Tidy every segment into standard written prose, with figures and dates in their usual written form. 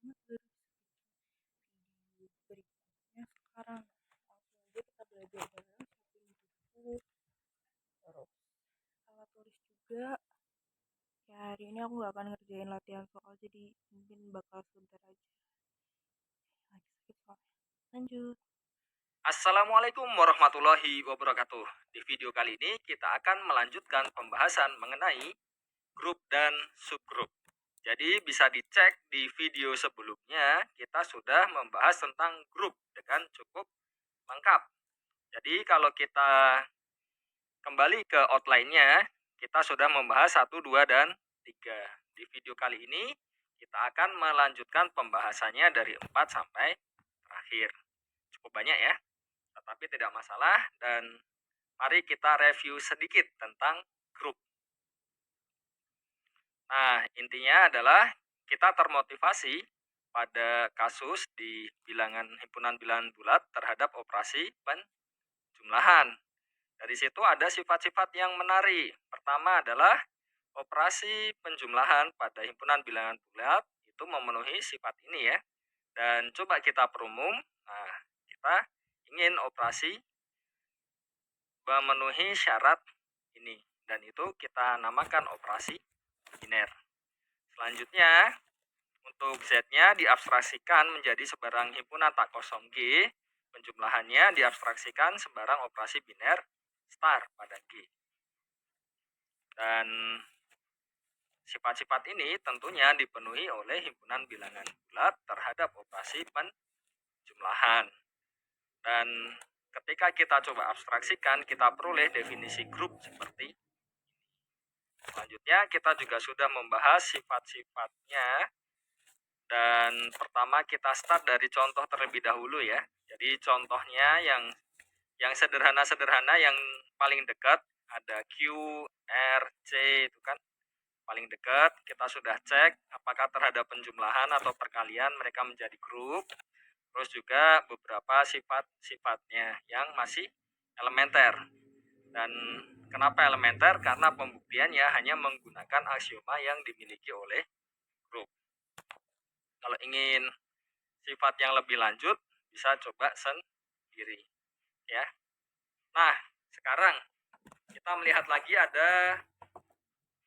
banget baru video berikutnya sekarang. Langsung aja kita belajar bareng siapin buku, terus alat tulis juga. Ya hari ini aku gak akan ngerjain latihan vokal jadi mungkin bakal sebentar aja. Lagi sakit soalnya. Lanjut. Assalamualaikum warahmatullahi wabarakatuh. Di video kali ini kita akan melanjutkan pembahasan mengenai grup dan subgrup. Jadi bisa dicek di video sebelumnya kita sudah membahas tentang grup dengan cukup lengkap. Jadi kalau kita kembali ke outline-nya, kita sudah membahas 1, 2, dan 3. Di video kali ini kita akan melanjutkan pembahasannya dari 4 sampai terakhir. Cukup banyak ya, tetapi tidak masalah, dan mari kita review sedikit tentang grup. Nah, intinya adalah kita termotivasi pada kasus di bilangan himpunan bilangan bulat terhadap operasi penjumlahan. Dari situ ada sifat-sifat yang menarik. Pertama adalah operasi penjumlahan pada himpunan bilangan bulat itu memenuhi sifat ini ya. Dan coba kita perumum. Nah, kita ingin operasi memenuhi syarat ini, dan itu kita namakan operasi biner. Selanjutnya, untuk Z-nya diabstraksikan menjadi sebarang himpunan tak kosong G, penjumlahannya diabstraksikan sebarang operasi biner star pada G. Dan sifat-sifat ini tentunya dipenuhi oleh himpunan bilangan bulat terhadap operasi penjumlahan. Dan ketika kita coba abstraksikan, kita peroleh definisi grup seperti ini. Selanjutnya kita juga sudah membahas sifat-sifatnya, dan pertama kita start dari contoh terlebih dahulu ya. Jadi contohnya yang sederhana-sederhana, yang paling dekat ada Q, R, C itu kan paling dekat. Kita sudah cek apakah terhadap penjumlahan atau perkalian mereka menjadi grup. Terus juga beberapa sifat-sifatnya yang masih elementer. Dan kenapa elementer? Karena pembuktiannya hanya menggunakan aksioma yang dimiliki oleh grup. Kalau ingin sifat yang lebih lanjut, bisa coba sendiri ya. Nah, sekarang kita melihat lagi ada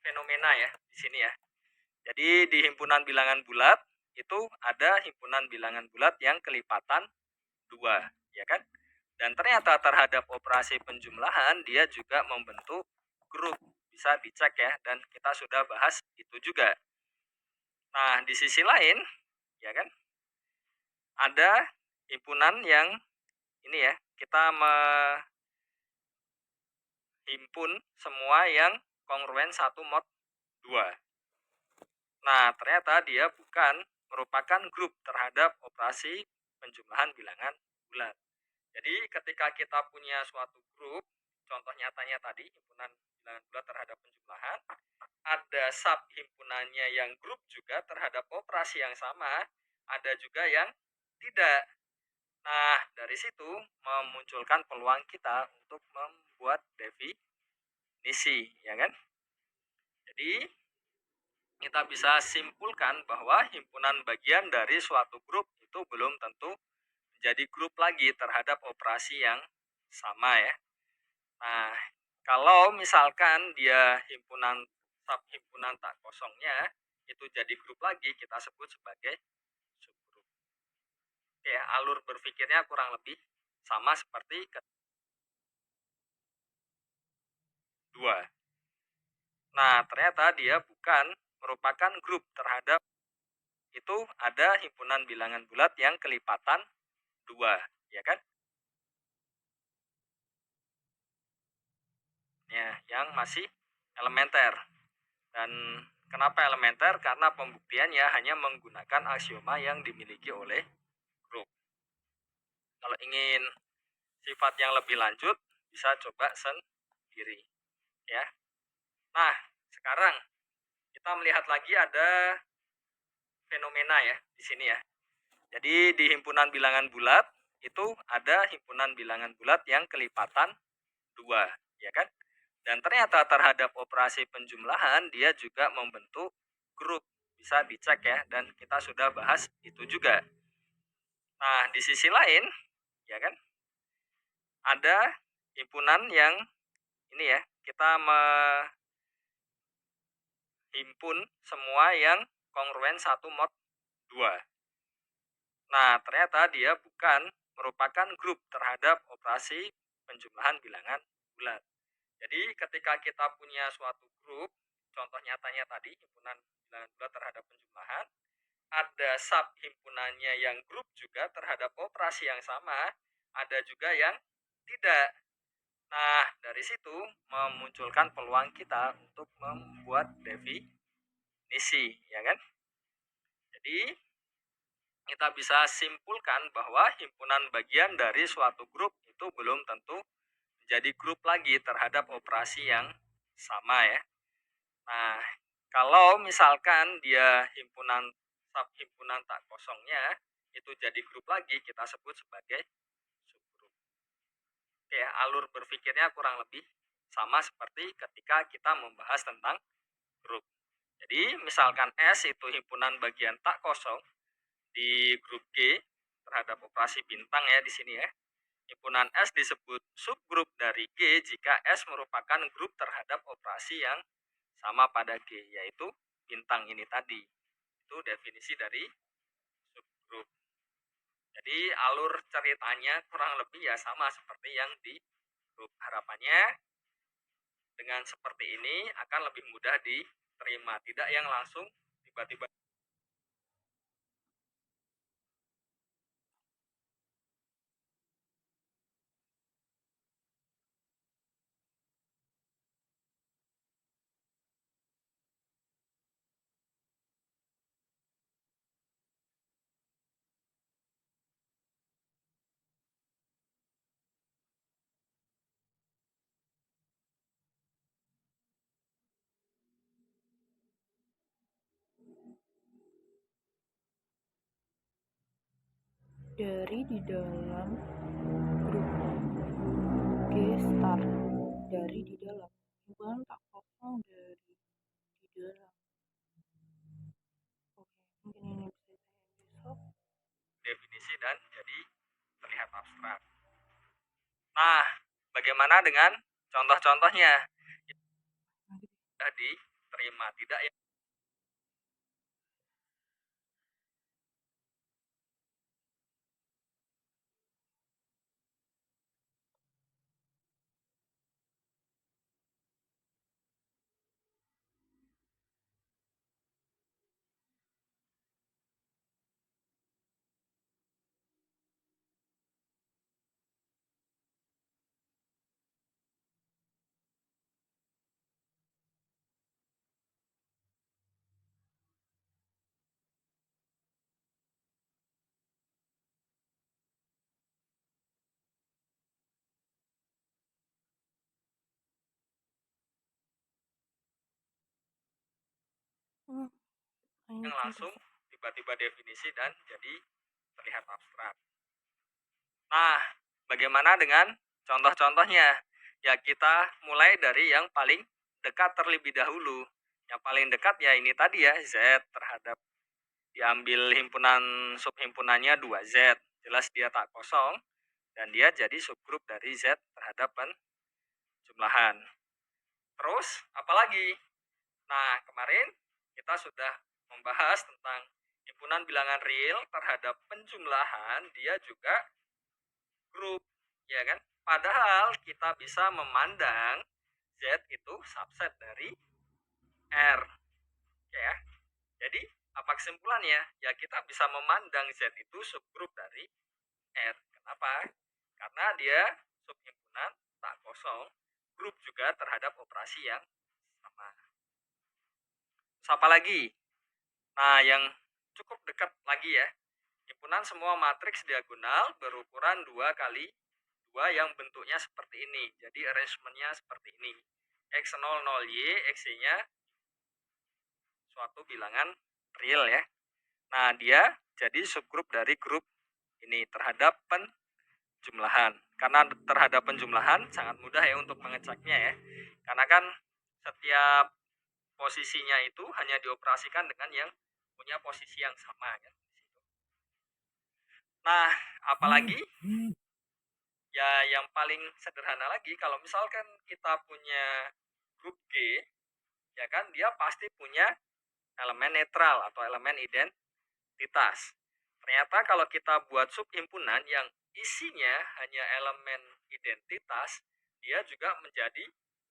fenomena ya di sini ya. Jadi di himpunan bilangan bulat itu ada himpunan bilangan bulat yang kelipatan 2, ya kan? Dan ternyata terhadap operasi penjumlahan dia juga membentuk grup. Bisa dicek ya, dan kita sudah bahas itu juga. Nah, di sisi lain, ya kan, ada himpunan yang ini ya, kita menghimpun semua yang kongruen 1 mod 2. Nah, ternyata dia bukan merupakan grup terhadap operasi penjumlahan bilangan bulat. Jadi ketika kita punya suatu grup, contoh nyatanya tadi himpunan bilangan bulat terhadap penjumlahan, ada sub himpunannya yang grup juga terhadap operasi yang sama, ada juga yang tidak. Nah, dari situ memunculkan peluang kita untuk membuat definisi, ya kan? Jadi kita bisa simpulkan bahwa himpunan bagian dari suatu grup itu belum tentu menjadi grup lagi terhadap operasi yang sama ya. Nah, kalau misalkan dia himpunan subhimpunan tak kosongnya itu jadi grup lagi, kita sebut sebagai subgrup. Oke, alur berpikirnya kurang lebih sama seperti kedua. Nah, ternyata dia bukan merupakan grup terhadap itu ada himpunan bilangan bulat yang kelipatan 2, ya kan? Ya, yang masih elementer. Dan kenapa elementer? Karena pembuktiannya hanya menggunakan aksioma yang dimiliki oleh grup. Kalau ingin sifat yang lebih lanjut, bisa coba sendiri ya. Nah, sekarang kita melihat lagi ada fenomena ya di sini ya. Jadi di himpunan bilangan bulat itu ada himpunan bilangan bulat yang kelipatan 2, ya kan? Dan ternyata terhadap operasi penjumlahan dia juga membentuk grup. bisa dicek ya, dan kita sudah bahas itu juga. Nah, di sisi lain, ya kan, ada himpunan yang ini ya, kita menghimpun semua yang kongruen 1 mod 2. Nah, ternyata dia bukan merupakan grup terhadap operasi penjumlahan bilangan bulat. Jadi, ketika kita punya suatu grup, contoh nyatanya tadi, himpunan bilangan bulat terhadap penjumlahan, ada sub himpunannya yang grup juga terhadap operasi yang sama, ada juga yang tidak. Nah, dari situ memunculkan peluang kita untuk membuat definisi, ya kan? Jadi, kita bisa simpulkan bahwa himpunan bagian dari suatu grup itu belum tentu menjadi grup lagi terhadap operasi yang sama ya. Nah, kalau misalkan dia himpunan subhimpunan tak kosongnya itu jadi grup lagi, kita sebut sebagai subgrup. Oke, alur berpikirnya kurang lebih sama seperti ketika kita membahas tentang grup. Jadi, misalkan S itu himpunan bagian tak kosong di grup G terhadap operasi bintang ya di sini ya. Himpunan S disebut subgrup dari G jika S merupakan grup terhadap operasi yang sama pada G, yaitu bintang ini tadi. Itu definisi dari subgrup. Jadi alur ceritanya kurang lebih ya sama seperti yang di grup. Harapannya dengan seperti ini akan lebih mudah diterima, tidak yang langsung tiba-tiba. Dari di dalam grup G star, dari di dalam, himpunan tak kosong dari di dalam. Oke, mungkin ini bisa saya besok. Definisi dan jadi terlihat abstrak. Nah, bagaimana dengan contoh-contohnya? Sudah diterima, tidak ya? Yang langsung tiba-tiba definisi dan jadi terlihat abstrak. Nah, bagaimana dengan contoh-contohnya? Ya, kita mulai dari yang paling dekat terlebih dahulu. Yang paling dekat ya ini tadi ya, Z terhadap diambil himpunan subhimpunannya 2Z. Jelas dia tak kosong dan dia jadi subgrup dari Z terhadap penjumlahan. Terus, apalagi? Nah, kemarin kita sudah membahas tentang himpunan bilangan real terhadap penjumlahan, dia juga grup, ya kan? Padahal kita bisa memandang Z itu subset dari R, ya. Jadi, apa kesimpulannya? Ya, kita bisa memandang Z itu subgrup dari R. Kenapa? Karena dia subhimpunan tak kosong, grup juga terhadap operasi yang sama. Siapa lagi? Nah, yang cukup dekat lagi ya, himpunan semua matriks diagonal berukuran 2 kali 2 yang bentuknya seperti ini. Jadi arrangementnya seperti ini. X00 Y, X-nya suatu bilangan real ya. Nah, dia jadi subgrup dari grup ini terhadap penjumlahan. Karena terhadap penjumlahan sangat mudah ya untuk mengeceknya ya. Karena kan setiap posisinya itu hanya dioperasikan dengan yang punya posisi yang sama kan di situ. Nah, apalagi ya yang paling sederhana lagi, kalau misalkan kita punya grup G, ya kan dia pasti punya elemen netral atau elemen identitas. Ternyata kalau kita buat subhimpunan yang isinya hanya elemen identitas, dia juga menjadi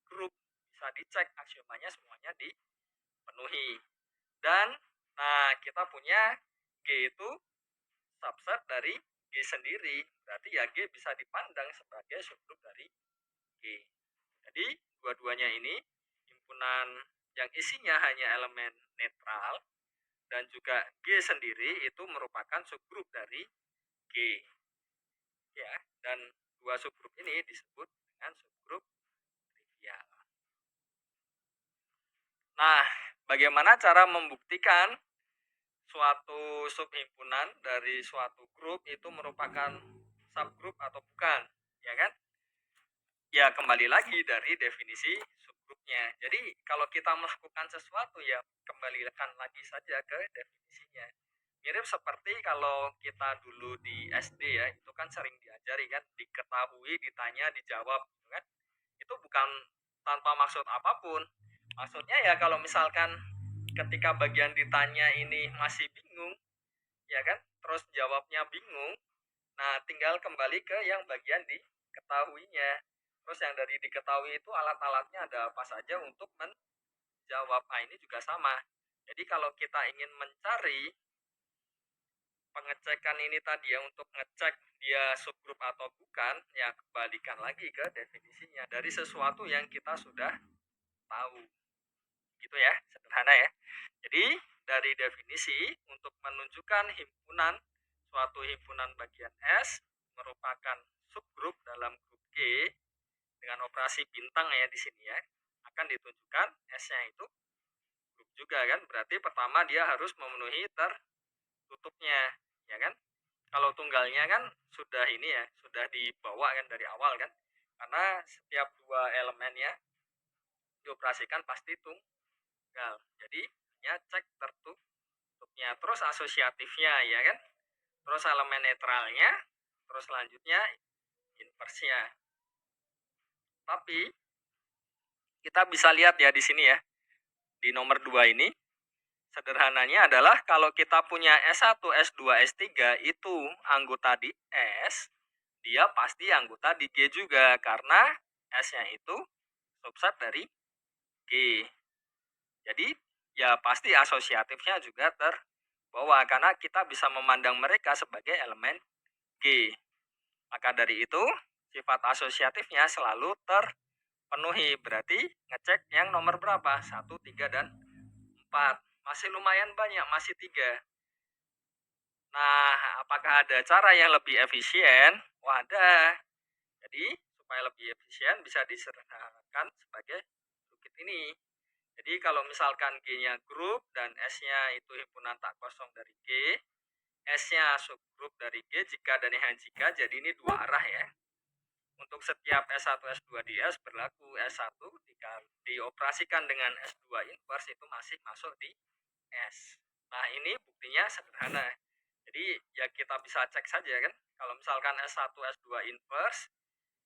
grup. Bisa dicek aksiomanya semuanya dipenuhi. Dan nah kita punya G itu subset dari G sendiri. Berarti ya G bisa dipandang sebagai subgrup dari G. Jadi dua-duanya ini himpunan yang isinya hanya elemen netral dan juga G sendiri itu merupakan subgrup dari G. Ya, dan dua subgrup ini disebut dengan subgrup trivial. Nah, bagaimana cara membuktikan suatu subhimpunan dari suatu grup itu merupakan subgrup atau bukan, ya kan? Ya, kembali lagi dari definisi subgrupnya. Jadi, kalau kita melakukan sesuatu ya kembalikan lagi saja ke definisinya. Mirip seperti kalau kita dulu di SD ya, itu kan sering diajari kan, diketahui, ditanya, dijawab, gitu kan? Itu bukan tanpa maksud apapun. Maksudnya ya kalau misalkan ketika bagian ditanya ini masih bingung, ya kan? Terus jawabnya bingung, nah tinggal kembali ke yang bagian diketahuinya. Terus yang dari diketahui itu alat-alatnya ada apa saja untuk menjawab. Nah ini juga sama. Jadi kalau kita ingin mencari pengecekan ini tadi ya untuk ngecek dia subgrup atau bukan, ya kembalikan lagi ke definisinya dari sesuatu yang kita sudah tahu. Gitu ya, sederhana ya. Jadi dari definisi untuk menunjukkan himpunan suatu himpunan bagian S merupakan subgrup dalam grup G dengan operasi bintang ya di sini ya, akan ditunjukkan S-nya itu grup juga kan. Berarti pertama dia harus memenuhi tertutupnya, ya kan? Kalau tunggalnya kan sudah ini ya, sudah dibawa kan dari awal kan. Karena setiap dua elemennya dioperasikan pasti tunggal. Jadi ya cek tertutupnya, terus asosiatifnya ya kan. Terus elemen netralnya, terus selanjutnya inversnya. Tapi kita bisa lihat ya di sini ya, di nomor 2 ini sederhananya adalah kalau kita punya S1, S2, S3 itu anggota di S, dia pasti anggota di G juga karena S-nya itu subset dari G. Jadi ya pasti asosiatifnya juga terbawa karena kita bisa memandang mereka sebagai elemen G. Maka dari itu sifat asosiatifnya selalu terpenuhi. Berarti ngecek yang nomor berapa? 1, 3, dan 4. Masih lumayan banyak, masih 3. Nah, apakah ada cara yang lebih efisien? Wah, ada. Jadi, supaya lebih efisien bisa disederhanakan sebagai bukit ini. Jadi, kalau misalkan G-nya grup dan S-nya itu himpunan tak kosong dari G, S-nya subgrup dari G jika dan hanya jika, jadi ini dua arah ya. Untuk setiap S1, S2 di S berlaku S1 dioperasikan dengan S2 inverse itu masih masuk di S. Nah, ini buktinya sederhana. Jadi, ya kita bisa cek saja kan. Kalau misalkan S1, S2 inverse,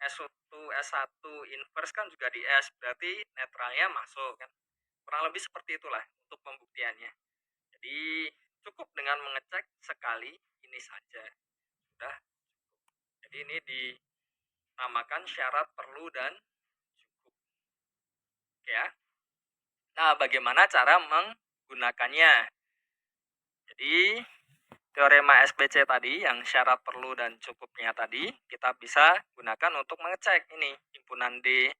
S1, S1 inverse kan juga di S, berarti netralnya masuk kan. Kurang lebih seperti itulah untuk pembuktiannya. Jadi, cukup dengan mengecek sekali ini saja. Sudah cukup. Jadi, ini dinamakan syarat perlu dan cukup. Oke ya. Nah, bagaimana cara menggunakannya? Jadi, teorema SPC tadi yang syarat perlu dan cukupnya tadi kita bisa gunakan untuk mengecek ini himpunan D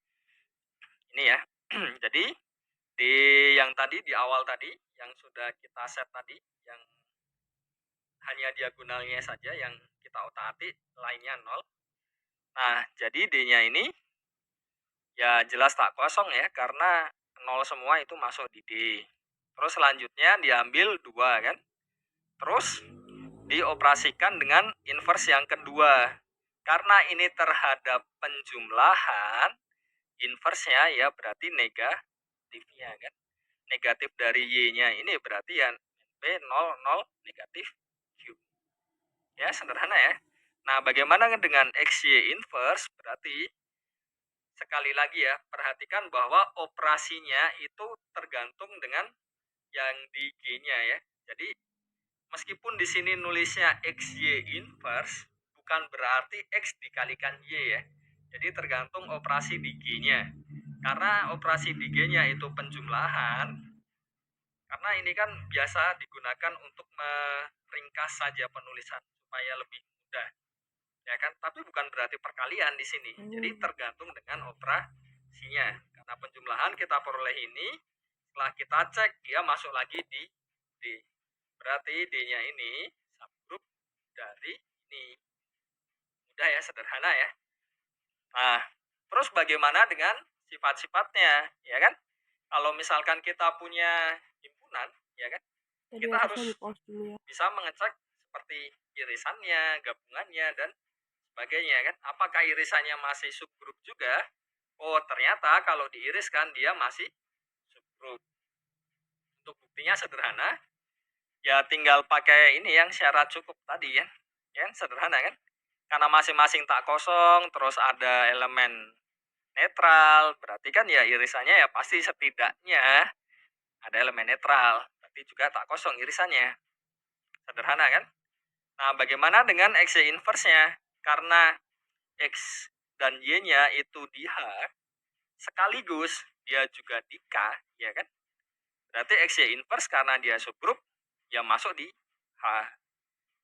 ini ya. Jadi di yang tadi di awal tadi yang sudah kita set tadi yang hanya diagonalnya saja yang kita otak-atik lainnya 0. Nah, jadi D-nya ini ya jelas tak kosong ya karena 0 semua itu masuk di D. Terus selanjutnya diambil 2 kan. Terus dioperasikan dengan inverse yang kedua. Karena ini terhadap penjumlahan, inverse-nya ya berarti negatifnya kan. Negatif dari Y-nya ini berarti ya P 0, 0, negatif Q. Ya, sederhana ya. Nah, bagaimana dengan XY inverse? Berarti sekali lagi ya, perhatikan bahwa operasinya itu tergantung dengan yang di G-nya ya. Jadi, meskipun di sini nulisnya XY inverse, bukan berarti X dikalikan Y ya. Jadi tergantung operasi di G-nya. Karena operasi di G-nya itu penjumlahan, karena ini kan biasa digunakan untuk meringkas saja penulisan supaya lebih mudah. Ya kan? Tapi bukan berarti perkalian di sini. Jadi tergantung dengan operasinya. Karena penjumlahan kita peroleh ini, setelah kita cek dia masuk lagi di D. Berarti D-nya ini subgroup dari ini. Mudah ya, sederhana ya. Nah, terus bagaimana dengan sifat-sifatnya, ya kan? Kalau misalkan kita punya himpunan, ya kan? Jadi Kita harus dulu ya. bisa mengecek seperti irisannya, gabungannya, dan sebagainya kan. Apakah irisannya masih subgrup juga? Oh, ternyata kalau diiriskan dia masih subgrup. Untuk buktinya sederhana, ya tinggal pakai ini yang syarat cukup tadi ya. Ya, sederhana kan? Karena masing-masing tak kosong, terus ada elemen netral, berarti kan ya irisannya ya pasti setidaknya ada elemen netral, tapi juga tak kosong irisannya. Sederhana kan? Nah, bagaimana dengan XY inverse-nya? Karena X dan Y-nya itu di H, sekaligus dia juga di K, ya kan? Berarti XY inverse karena dia subgrup, ya masuk di H.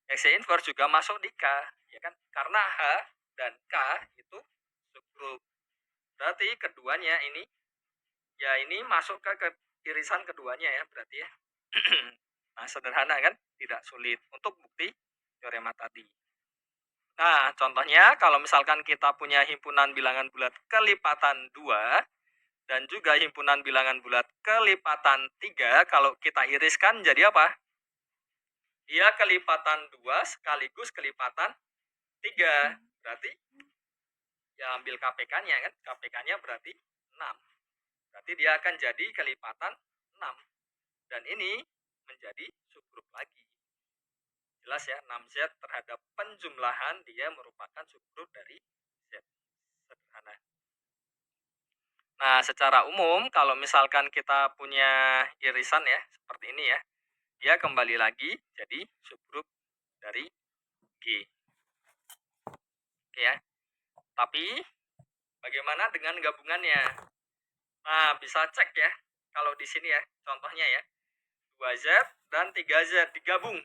XY inverse juga masuk di K, ya kan? Karena H dan K itu subgrup. Berarti keduanya ini, ya ini masuk ke irisan keduanya ya, berarti ya. Nah, sederhana kan? Tidak sulit untuk bukti teorema tadi. Nah, contohnya kalau misalkan kita punya himpunan bilangan bulat kelipatan 2 dan juga himpunan bilangan bulat kelipatan 3, kalau kita iriskan jadi apa? Dia kelipatan 2 sekaligus kelipatan 3. Berarti ya ambil KPK-nya kan? KPK-nya berarti 6. Berarti dia akan jadi kelipatan 6. Dan ini menjadi subgrup lagi. Jelas ya, 6Z terhadap penjumlahan dia merupakan subgrup dari Z. Sederhana. Nah, secara umum kalau misalkan kita punya irisan ya, seperti ini ya, dia kembali lagi jadi subgrup dari G. Oke ya. Tapi bagaimana dengan gabungannya? Nah, bisa cek ya. Kalau di sini ya, contohnya ya. 2Z dan 3Z digabung.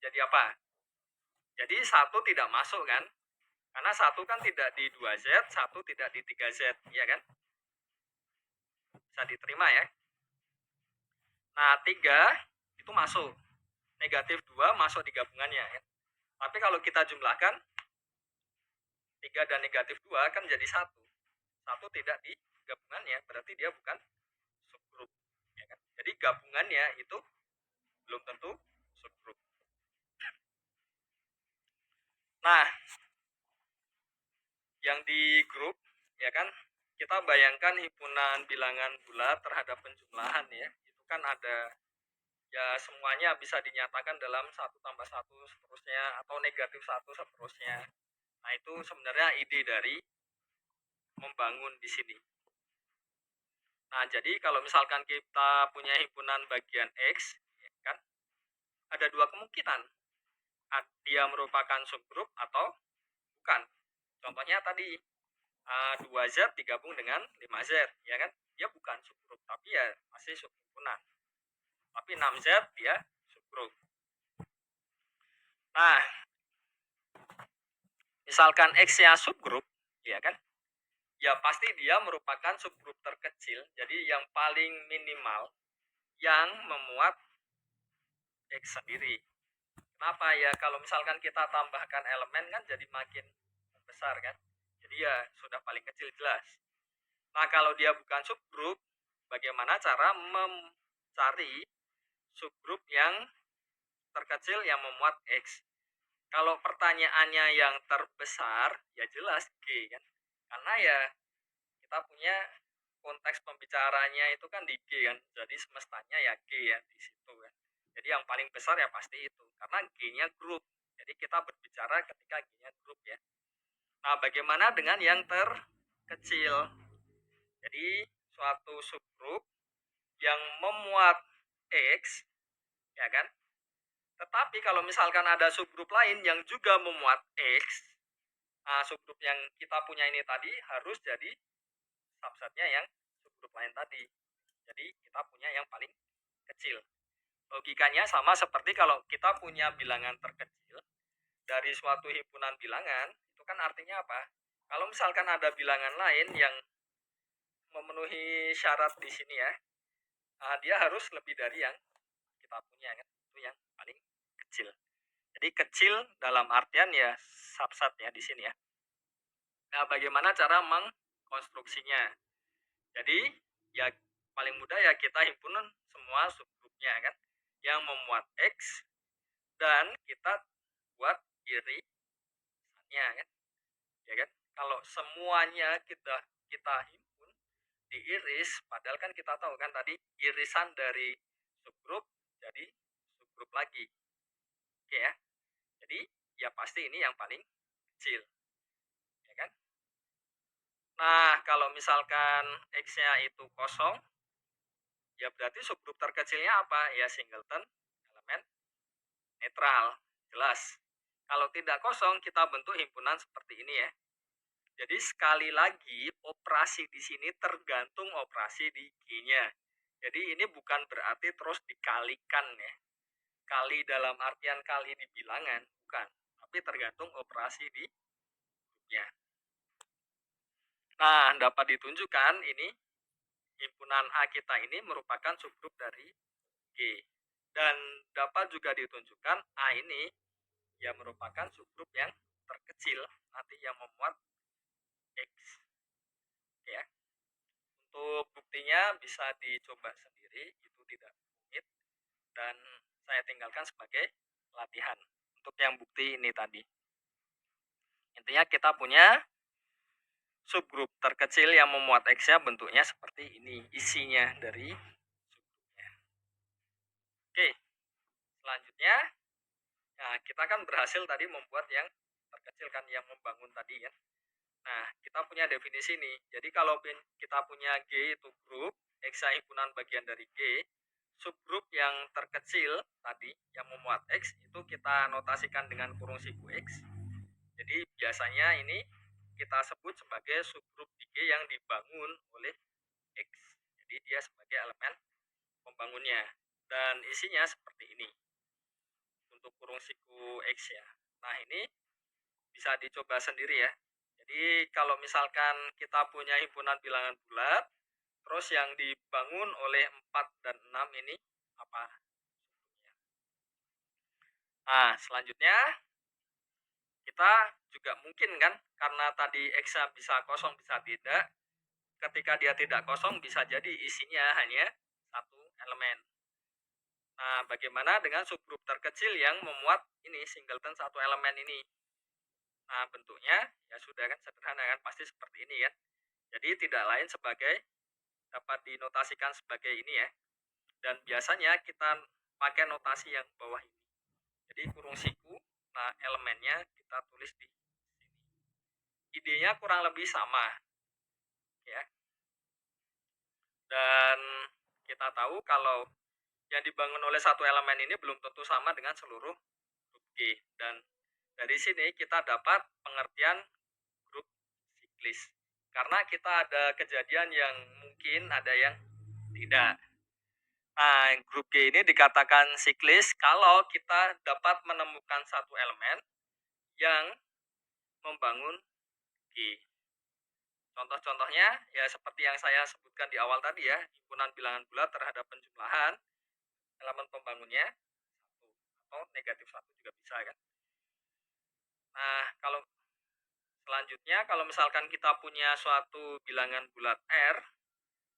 Jadi apa? Jadi satu tidak masuk kan? Karena satu kan tidak di 2Z, satu tidak di 3Z, ya kan? Bisa diterima ya. Nah, 3 itu masuk. Negatif 2 masuk di gabungannya ya. Tapi kalau kita jumlahkan 3 dan negatif 2 kan jadi 1. 1 tidak di gabungannya, berarti dia bukan subgrup. Ya kan? Jadi gabungannya itu belum tentu subgrup. Nah, yang di grup, ya kan, kita bayangkan himpunan bilangan bulat terhadap penjumlahan ya. Itu kan ada, ya semuanya bisa dinyatakan dalam 1 tambah 1 seterusnya, atau negatif 1 seterusnya. Nah, itu sebenarnya ide dari membangun di sini. Nah, jadi kalau misalkan kita punya himpunan bagian X, ya kan, ada dua kemungkinan. Dia merupakan subgrup atau bukan. Contohnya tadi, 2Z digabung dengan 5Z, ya kan? Dia bukan subgrup, tapi ya masih subhimpunan. Tapi 6Z dia subgrup. Nah, misalkan X-nya subgrup, ya kan? Ya pasti dia merupakan subgrup terkecil, jadi yang paling minimal yang memuat X sendiri. Kenapa ya? Kalau misalkan kita tambahkan elemen kan jadi makin besar kan? Jadi ya sudah paling kecil jelas. Nah, kalau dia bukan subgrup, bagaimana cara mencari subgrup yang terkecil yang memuat X? Kalau pertanyaannya yang terbesar, ya jelas G kan? Karena ya kita punya konteks pembicaranya itu kan di G kan, jadi semestanya ya G ya di situ kan. Jadi yang paling besar ya pasti itu, karena G-nya grup. Jadi kita berbicara ketika G-nya grup ya. Nah, bagaimana dengan yang terkecil? Jadi suatu subgrup yang memuat X, ya kan? Tetapi kalau misalkan ada subgrup lain yang juga memuat X, nah subgrup yang kita punya ini tadi harus jadi subsetnya yang subgrup lain tadi. Jadi kita punya yang paling kecil. Logikanya sama seperti kalau kita punya bilangan terkecil dari suatu himpunan bilangan, itu kan artinya apa? Kalau misalkan ada bilangan lain yang memenuhi syarat di sini ya, dia harus lebih dari yang kita punya kan, itu yang paling kecil. Jadi kecil dalam artian ya subset ya di sini ya. Nah, bagaimana cara mengkonstruksinya? Jadi ya paling mudah ya kita himpunan semua subgrupnya kan yang memuat X dan kita buat irisannya kan. Ya kan? Kalau semuanya kita himpun diiris, padahal kan kita tahu kan tadi irisan dari subgrup jadi subgrup lagi. Oke ya. Jadi ya pasti ini yang paling kecil. Ya kan? Nah, kalau misalkan X-nya itu kosong, ya berarti subgrup terkecilnya apa? Ya singleton elemen netral. Jelas. Kalau tidak kosong, kita bentuk himpunan seperti ini ya. Jadi sekali lagi operasi di sini tergantung operasi di G-nya. Jadi ini bukan berarti terus dikalikan ya. Kali dalam artian kali di bilangan, bukan. Tapi tergantung operasi di grupnya. Nah, dapat ditunjukkan ini himpunan A kita ini merupakan subgrup dari G. Dan dapat juga ditunjukkan A ini ya merupakan subgrup yang terkecil, nanti yang memuat X. Ya. Untuk buktinya bisa dicoba sendiri, itu tidak rumit dan saya tinggalkan sebagai latihan untuk yang bukti ini tadi. Intinya kita punya subgrup terkecil yang memuat X-nya bentuknya seperti ini, isinya dari subgrupnya. Oke, selanjutnya nah, kita kan berhasil tadi membuat yang terkecil kan, yang membangun tadi ya. Nah, kita punya definisi nih. Jadi kalau kita punya G itu grup, X himpunan bagian dari G, subgrup yang terkecil tadi yang memuat X itu kita notasikan dengan kurung siku X. Jadi biasanya ini kita sebut sebagai subgrup di G yang dibangun oleh X. Jadi dia sebagai elemen pembangunnya. Dan isinya seperti ini untuk kurung siku X ya. Nah, ini bisa dicoba sendiri ya. Jadi kalau misalkan kita punya himpunan bilangan bulat, terus yang dibangun oleh 4 dan 6 ini apa? Nah, selanjutnya kita juga mungkin kan, karena tadi X bisa kosong bisa tidak, ketika dia tidak kosong bisa jadi isinya hanya satu elemen. Nah, bagaimana dengan subgrup terkecil yang memuat ini singleton satu elemen ini? Nah, bentuknya ya sudah kan sederhana kan, pasti seperti ini ya. Jadi tidak lain sebagai dapat dinotasikan sebagai ini ya. Dan biasanya kita pakai notasi yang bawah ini. Jadi kurung siku, nah elemennya kita tulis di sini. Idenya kurang lebih sama ya. Dan kita tahu kalau yang dibangun oleh satu elemen ini belum tentu sama dengan seluruh grup G. Dan dari sini kita dapat pengertian grup siklis. Karena kita ada kejadian yang mungkin, ada yang tidak. Nah, grup G ini dikatakan siklis kalau kita dapat menemukan satu elemen yang membangun G. Contoh-contohnya ya seperti yang saya sebutkan di awal tadi ya, himpunan bilangan bulat terhadap penjumlahan elemen pembangunnya 1 atau negatif 1 juga bisa kan. Nah, kalau selanjutnya kalau misalkan kita punya suatu bilangan bulat R,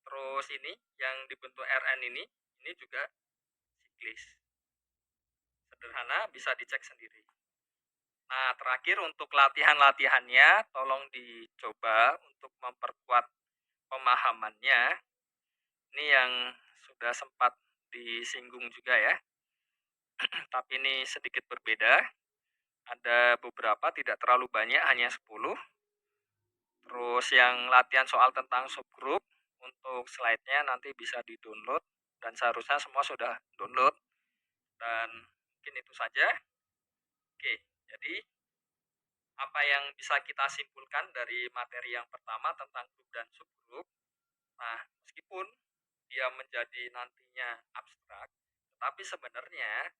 terus ini yang dibentuk Rn ini juga siklis. Sederhana, bisa dicek sendiri. Nah, terakhir untuk latihan-latihannya, tolong dicoba untuk memperkuat pemahamannya. Ini yang sudah sempat disinggung juga ya. tapi ini sedikit berbeda. Ada beberapa, tidak terlalu banyak, hanya 10. Terus yang latihan soal tentang subgroup, untuk slide-nya nanti bisa di-download dan seharusnya semua sudah download. Dan mungkin itu saja. Oke, jadi apa yang bisa kita simpulkan dari materi yang pertama tentang grup dan subgroup? Nah, meskipun dia menjadi nantinya abstrak, tetapi sebenarnya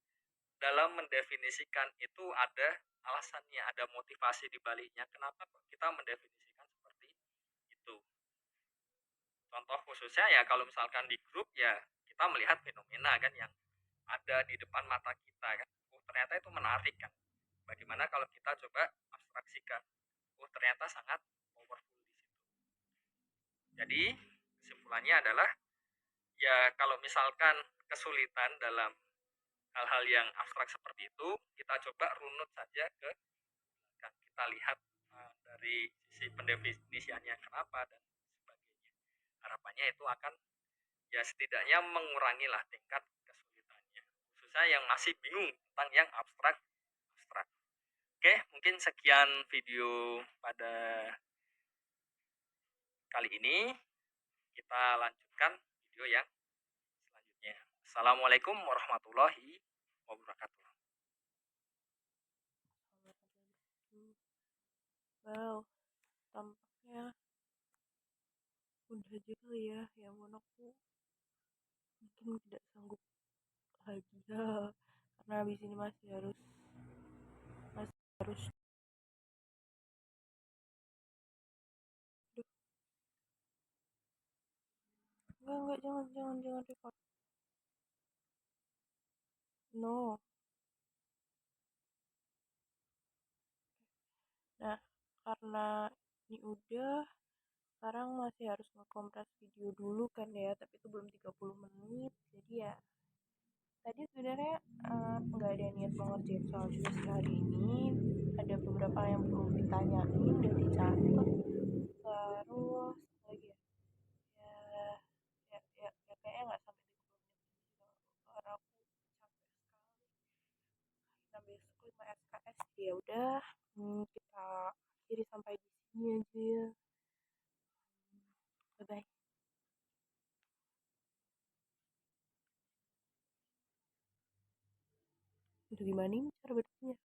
dalam mendefinisikan itu ada alasannya, ada motivasi di baliknya. Kenapa kok kita mendefinisikan seperti itu? Contoh khususnya ya kalau misalkan di grup ya kita melihat fenomena kan yang ada di depan mata kita kan. Oh, ternyata itu menarik kan. Bagaimana kalau kita coba abstraksikan? Oh, ternyata sangat powerful di situ. Jadi kesimpulannya adalah ya kalau misalkan kesulitan dalam hal-hal yang abstrak seperti itu, kita coba runut saja ke belakang. Kita lihat dari sisi pendefinisiannya kenapa dan sebagainya. Harapannya itu akan ya setidaknya mengurangi lah tingkat kesulitannya. Khususnya yang masih bingung tentang yang abstrak. Oke, mungkin sekian video pada kali ini. Kita lanjutkan video yang selanjutnya. Assalamualaikum warahmatullahi wabarakatuh. Wow, tampaknya udah aja kali ya. Ya ampun, aku mungkin tidak sanggup lagi ya. Karena habis ini masih harus Duh, enggak, jangan record. No. Nah, karena ini udah, sekarang masih harus ngekompres video dulu kan ya, tapi itu belum 30 menit. Jadi ya, tadi sebenarnya nggak ada niat mau ngerjain soal juga sih hari ini. Ada beberapa yang perlu ditanyain, udah dicatat. Terus, apa lagi ya? Ya kayaknya nggak sampai 30 menit karena aku capek sekali. Nah, besok 5 SKS. Ya udah, kita akhiri sampai di sini aja ya. Bye bye. Udah gimana ini cara berhentinya?